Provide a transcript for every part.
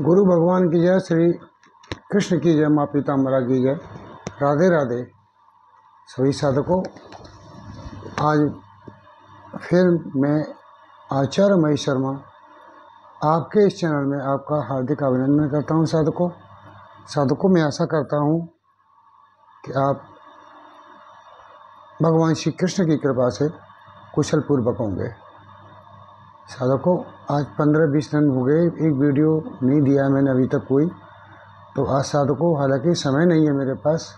गुरु भगवान की जय, श्री कृष्ण की जय, माँ पीताम्बरा की जय, राधे राधे सभी साधकों। आज फिर मैं आचार्य महेश शर्मा आपके इस चैनल में आपका हार्दिक अभिनंदन करता हूँ। साधकों मैं आशा करता हूँ कि आप भगवान श्री कृष्ण की कृपा से कुशल पूर्वक होंगे। साधकों आज 15-20 दिन हो गए, एक वीडियो नहीं दिया मैंने अभी तक कोई। तो आज साधकों हालांकि समय नहीं है मेरे पास,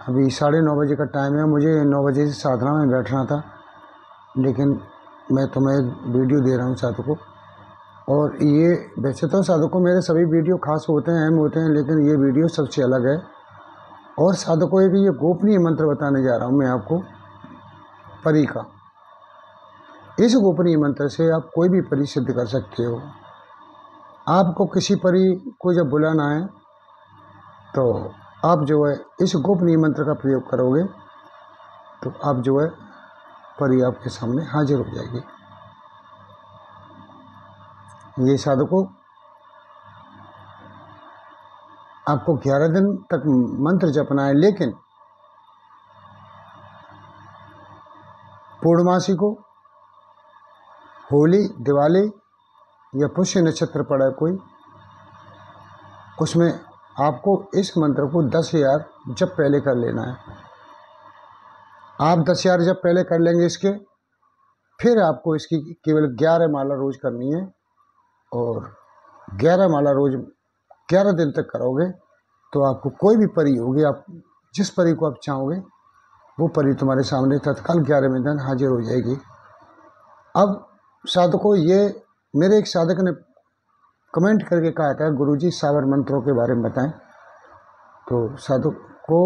अभी 9:30 बजे का टाइम है, मुझे 9 बजे से साधना में बैठना था, लेकिन मैं तुम्हें वीडियो दे रहा हूँ साधकों। और ये वैसे तो साधकों मेरे सभी वीडियो खास होते हैं, अहम होते हैं, लेकिन ये वीडियो सबसे अलग है। और साधकों एक ये गोपनीय मंत्र बताने जा रहा हूँ मैं आपको, परी का। इस गोपनीय मंत्र से आप कोई भी परी सिद्ध कर सकते हो। आपको किसी परी को जब बुलाना है तो आप जो है इस गोपनीय मंत्र का प्रयोग करोगे तो आप जो है परी आपके सामने हाजिर हो जाएगी। ये साधकों आपको 11 दिन तक मंत्र जपना है, लेकिन पूर्णमासी को, होली, दिवाली या पुष्य नक्षत्र पड़ा कोई, उसमें आपको इस मंत्र को 10,000 जप पहले कर लेना है। आप 10,000 जप पहले कर लेंगे इसके, फिर आपको इसकी केवल 11 माला रोज करनी है। और 11 माला रोज 11 दिन तक करोगे तो आपको कोई भी परी होगी, आप जिस परी को आप चाहोगे वो परी तुम्हारे सामने तत्काल 11वें दिन हाजिर हो जाएगी। अब साधकों ये मेरे एक साधक ने कमेंट करके कहा था, गुरुजी सावर मंत्रों के बारे में बताएं। तो साधक को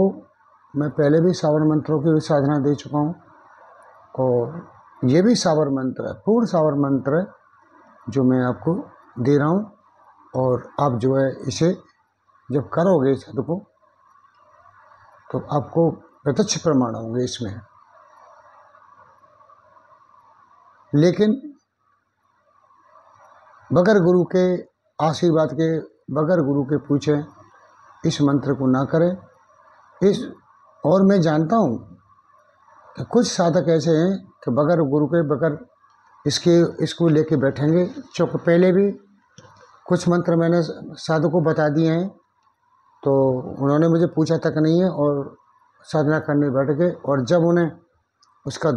मैं पहले भी सावर मंत्रों की साधना दे चुका हूँ, और ये भी सावर मंत्र है, पूर्ण सावर मंत्र है जो मैं आपको दे रहा हूँ। और आप जो है इसे जब करोगे साधकों तो आपको प्रत्यक्ष प्रमाण होंगे इसमें। लेकिन बगैर गुरु के आशीर्वाद के, बगैर गुरु के पूछे इस मंत्र को ना करें। और मैं जानता हूँ कि कुछ साधक ऐसे हैं कि बगैर गुरु के, बगैर इसको लेके बैठेंगे। चूँकि पहले भी कुछ मंत्र मैंने साधकों को बता दिए हैं, तो उन्होंने मुझे पूछा तक नहीं है और साधना करने बैठ गए। और जब उन्हें उसका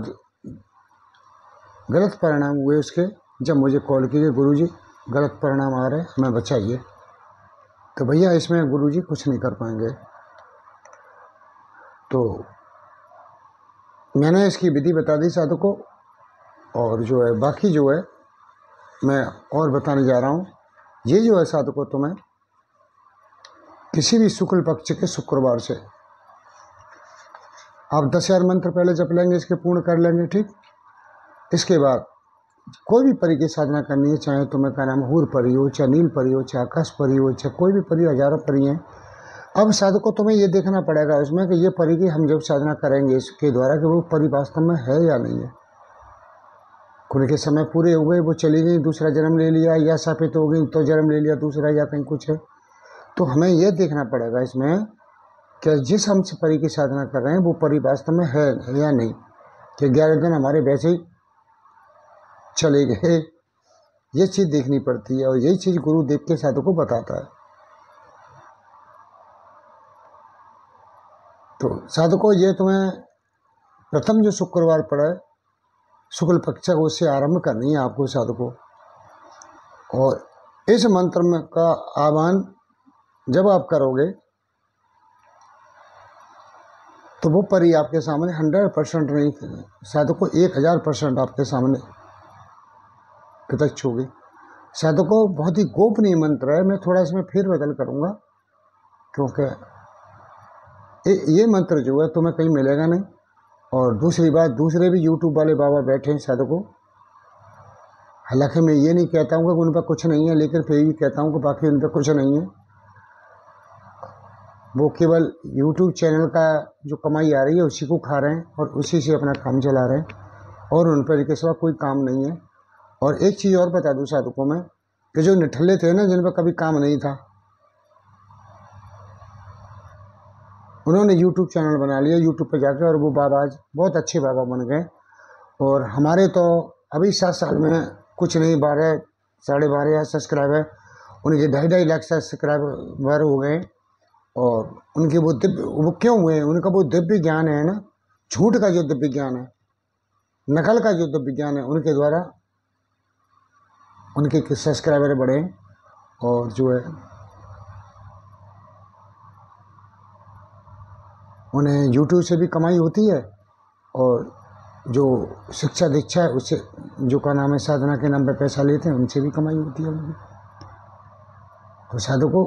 गलत परिणाम हुए उसके, जब मुझे कॉल कीजिए, गुरुजी गलत परिणाम आ रहे हैं, हमें बचाइए, तो भैया इसमें गुरुजी कुछ नहीं कर पाएंगे। तो मैंने इसकी विधि बता दी साधकों, और जो है बाकी जो है मैं और बताने जा रहा हूँ। ये जो है साधकों तुम्हें किसी भी शुक्ल पक्ष के शुक्रवार से आप 10,000 मंत्र पहले जप लेंगे, इसके पूर्ण कर लेंगे, ठीक। इसके बाद कोई भी परी की साधना करनी है, चाहे तुम्हें क्या नाम हूर परी हो, चाहे नील परी हो, चाहे आकाश परी हो, चाहे कोई भी परी, हजारों परी हैं। अब साधकों तुम्हें ये देखना पड़ेगा उसमें कि ये परी की हम जब साधना करेंगे इसके द्वारा कि वो परी वास्तव में है या नहीं है। खुद के समय पूरे हो गए, वो चली गई, दूसरा जन्म ले लिया, या सापित हो गई तो जन्म ले लिया दूसरा, या कहीं कुछ है। तो हमें यह देखना पड़ेगा इसमें कि जिस हम परी की साधना कर रहे हैं वो परी वास्तव में है या नहीं, कि 11 दिन हमारे वैसे ही चले गए। ये चीज़ देखनी पड़ती है, और यही चीज़ गुरु देव के साधकों को बताता है। तो साधकों ये तुम्हें प्रथम जो शुक्रवार पड़ा है शुक्ल पक्ष को, उससे आरंभ करनी है आपको साधकों। और इस मंत्र में का आह्वान जब आप करोगे तो वो परी आपके सामने 100% नहीं, साधकों 1000% आपके सामने प्रत्यक्ष होगी। साधकों बहुत ही गोपनीय मंत्र है, मैं थोड़ा इसमें फेर बदल करूँगा, क्योंकि ये मंत्र जो है तुम्हें कहीं मिलेगा नहीं। और दूसरी बात, दूसरे भी यूट्यूब वाले बाबा बैठे हैं साधकों, हालांकि मैं ये नहीं कहता हूँ कि उन पर कुछ नहीं है, लेकिन फिर भी कहता हूँ कि बाकी उन पर कुछ नहीं है। वो केवल यूट्यूब चैनल का जो कमाई आ रही है उसी को खा रहे हैं और उसी से अपना काम चला रहे हैं, और उन पर के सिवा कोई काम नहीं है। और एक चीज़ और बता दूँ साधकों में कि जो निठल्ले थे ना, जिन पर कभी काम नहीं था, उन्होंने यूट्यूब चैनल बना लिया यूट्यूब पे जाके, और वो बाबा आज बहुत अच्छे बाबा बन गए। और हमारे तो अभी 7 साल में कुछ नहीं, 12 साढ़े 12 सब्सक्राइबर, उनके 2.5 लाख सब्सक्राइबर हो गए। और उनके वो क्यों हुए? उनका वो दिव्य ज्ञान है ना, झूठ का जो दिव्य ज्ञान है, नकल का जो दिव्य ज्ञान है, उनके द्वारा उनके सब्सक्राइबर बढ़े। और जो है उन्हें यूट्यूब से भी कमाई होती है, और जो शिक्षा दीक्षा है उससे, जो का नाम है साधना के नाम पे पैसा लेते हैं, उनसे भी कमाई होती है उनकी। तो साधकों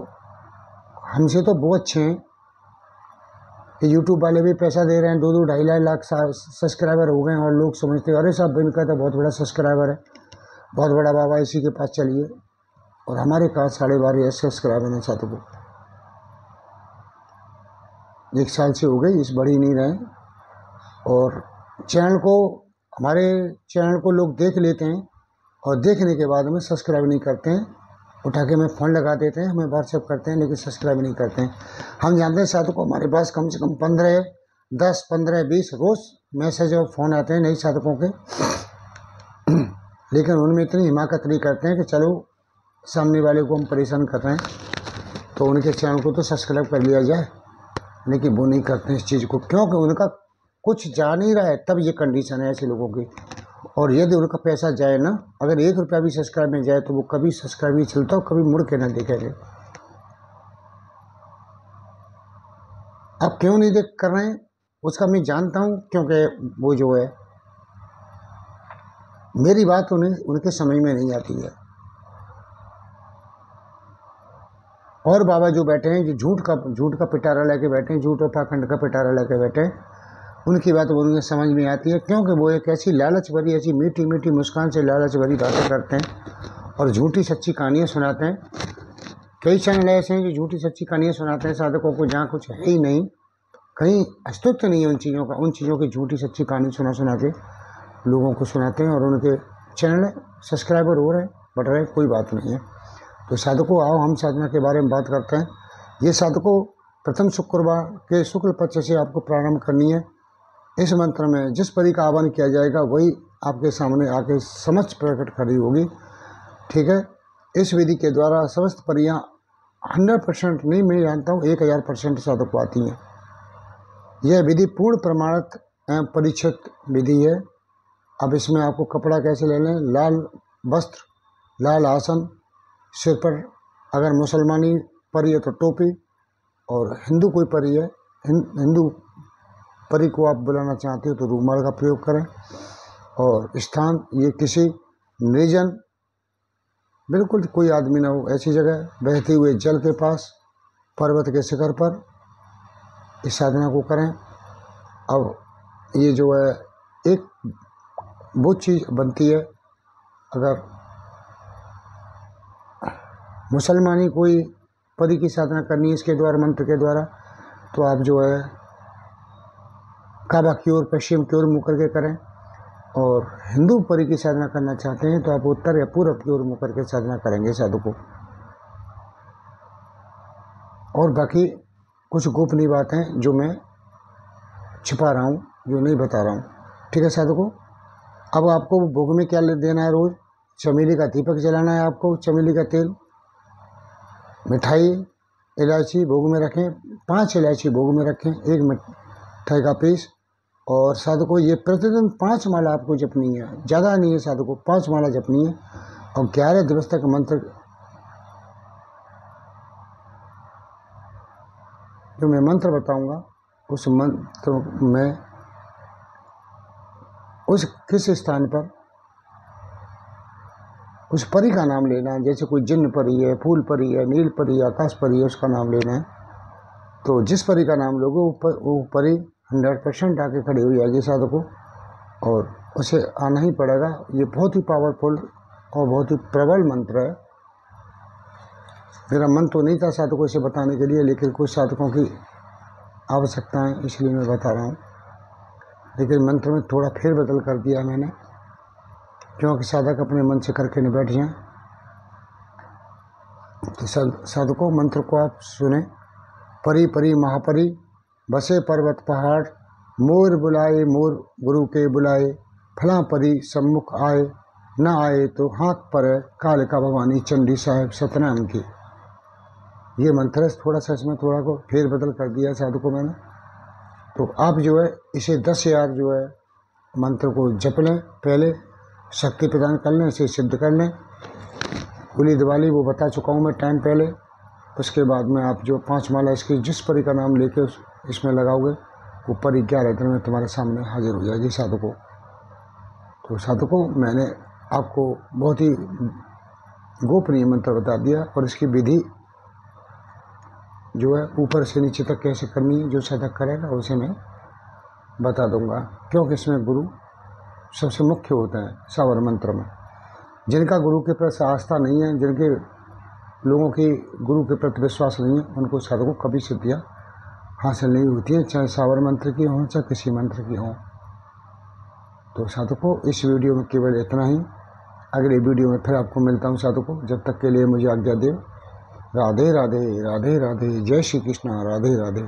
हमसे तो बहुत अच्छे हैं कि यूट्यूब वाले भी पैसा दे रहे हैं, 2-2 2.5 लाख सब्सक्राइबर हो गए हैं। और लोग समझते हैं अरे साहब इनका तो बहुत बड़ा सब्सक्राइबर है, बहुत बड़ा बाबा, इसी के पास चलिए। और हमारे पास 12.5 सब्सक्राइबर हैं साधकों, 1 साल से हो गई, इस बढ़ी नहीं रहे। और चैनल को, हमारे चैनल को लोग देख लेते हैं, और देखने के बाद हमें सब्सक्राइब नहीं करते हैं, उठा के हमें फ़ोन लगा देते हैं, हमें व्हाट्सएप करते हैं, लेकिन सब्सक्राइब नहीं करते हैं। हम जानते हैं साधकों, हमारे पास कम से कम 10, 15, 20 रोज़ मैसेज और फ़ोन आते हैं नई साधकों के, लेकिन उनमें इतनी हिमाकत नहीं करते हैं कि चलो सामने वाले को हम परेशान कर रहे हैं तो उनके चैनल को तो सब्सक्राइब कर लिया जाए, लेकिन वो नहीं करते हैं इस चीज़ को, क्योंकि उनका कुछ जा नहीं रहा है, तब ये कंडीशन है ऐसे लोगों की। और यदि उनका पैसा जाए ना, अगर 1 रुपया भी सब्सक्राइब में जाए, तो वो कभी सब्सक्राइब नहीं चलता और कभी मुड़ के ना देखेंगे। अब क्यों नहीं देख कर रहे हैं उसका मैं जानता हूँ, क्योंकि वो जो है मेरी बात उनके समझ में नहीं आती है। और बाबा जो बैठे हैं, जो झूठ का पिटारा लेके बैठे हैं, झूठ और पाखंड का पिटारा लेके बैठे हैं, उनकी बात उन्हें समझ में आती है, क्योंकि वो एक ऐसी लालच भरी, ऐसी मीठी मीठी मुस्कान से लालच भरी बातें करते हैं और झूठी सच्ची कहानियाँ सुनाते हैं। कई चैनल ऐसे हैं जो झूठी सच्ची कहानियाँ सुनाते हैं साधकों को, जहाँ कुछ है ही नहीं, कहीं अस्तित्व नहीं है उन चीज़ों का, उन चीज़ों की झूठी सच्ची कहानी सुना के लोगों को सुनाते हैं, और उनके चैनल सब्सक्राइबर हो रहे हैं, बढ़ रहे हैं, कोई बात नहीं है। तो साधकों आओ हम साधना के बारे में बात करते हैं। ये साधकों प्रथम शुक्रवार के शुक्ल पक्ष से आपको प्रारंभ करनी है। इस मंत्र में जिस परी का आह्वान किया जाएगा वही आपके सामने आके समक्ष प्रकट खड़ी होगी, ठीक है। इस विधि के द्वारा समस्त परियां 100% नहीं, मैं जानता हूँ 1000% साधक को आती हैं। यह विधि पूर्ण प्रमाणित एवं परीक्षित विधि है। अब इसमें आपको कपड़ा कैसे ले लें, लाल वस्त्र, लाल आसन, सिर पर अगर मुसलमानी परी है तो टोपी, और हिंदू कोई परी है, हिंदू परी को आप बुलाना चाहते हो तो रूमाल का प्रयोग करें। और स्थान ये किसी निर्जन, बिल्कुल कोई आदमी ना हो ऐसी जगह, बहते हुए जल के पास, पर्वत के शिखर पर इस साधना को करें। अब ये जो है एक वो चीज़ बनती है, अगर मुसलमानी कोई परी की साधना करनी है इसके द्वारा, मंत्र के द्वारा, तो आप जो है काबा की ओर, पश्चिम की ओर मुँह करके करें। और हिंदू परी की साधना करना चाहते हैं तो आप उत्तर या पूर्व की ओर मुँह करके साधना करेंगे साधकों। और बाकी कुछ गोपनीय बातें जो मैं छिपा रहा हूँ, जो नहीं बता रहा हूँ, ठीक है साधकों। अब आपको भोग में क्या देना है, रोज़ चमेली का दीपक जलाना है आपको, चमेली का तेल, मिठाई, इलायची भोग में रखें, 5 इलायची भोग में रखें, 1 मिठाई का पीस। और साधकों ये प्रतिदिन 5 माला आपको जपनी है, ज़्यादा नहीं है साधकों, 5 माला जपनी है। और 11 दिवस तक मंत्र जो मैं मंत्र बताऊंगा, उस मंत्र में उस किस स्थान पर उस परी का नाम लेना है, जैसे कोई जिन्न परी है, फूल परी है, नील परी है, आकाश परी है, उसका नाम लेना है। तो जिस परी का नाम लोगे वो परी 100% आके खड़ी हो जाएगी साधकों, और उसे आना ही पड़ेगा। ये बहुत ही पावरफुल और बहुत ही प्रबल मंत्र है। मेरा मन तो नहीं था साधकों से बताने के लिए, लेकिन कुछ साधकों की आवश्यकता है इसलिए मैं बता रहा हूँ। लेकिन मंत्र में थोड़ा फेर बदल कर दिया मैंने, क्योंकि साधक अपने मन से करके नहीं बैठ जाएं। तो साधकों मंत्र को आप सुने। परी परी महापरी बसे पर्वत पहाड़, मोर बुलाए मोर गुरु के बुलाए, फला परी सम्मुख आए, न आए तो हाँक पर कालिका भवानी चंडी साहेब सत्यनारायण की। ये मंत्र थोड़ा सा इसमें थोड़ा को फेर बदल कर दिया साधकों मैंने। तो आप जो है इसे 10,000 जो है मंत्र को जप लें, पहले शक्ति प्रदान कर लें, इसे सिद्ध कर लें। कुली दिवाली वो बता चुका हूँ मैं टाइम पहले। उसके बाद में आप जो 5 माला इसकी जिस परी का नाम लेके इसमें लगाओगे वो परी 11 दिन में तुम्हारे सामने हाजिर हो जाएगी साधकों। तो साधकों मैंने आपको बहुत ही गोपनीय मंत्र बता दिया और इसकी विधि जो है ऊपर से नीचे तक कैसे करनी है, जो साधक करेगा उसे मैं बता दूंगा, क्योंकि इसमें गुरु सबसे मुख्य होता है सावर मंत्र में। जिनका गुरु के प्रति आस्था नहीं है, जिनके लोगों की गुरु के प्रति विश्वास नहीं है, उनको साधकों कभी सिद्धियाँ हासिल नहीं होती है, चाहे सावर मंत्र की हो चाहे किसी मंत्र की हो। तो साधकों इस वीडियो में केवल इतना ही। अगले वीडियो में फिर आपको मिलता हूँ साधकों। जब तक के लिए मुझे आज्ञा दे। राधे राधे राधे राधे। जय श्री कृष्ण। राधे राधे।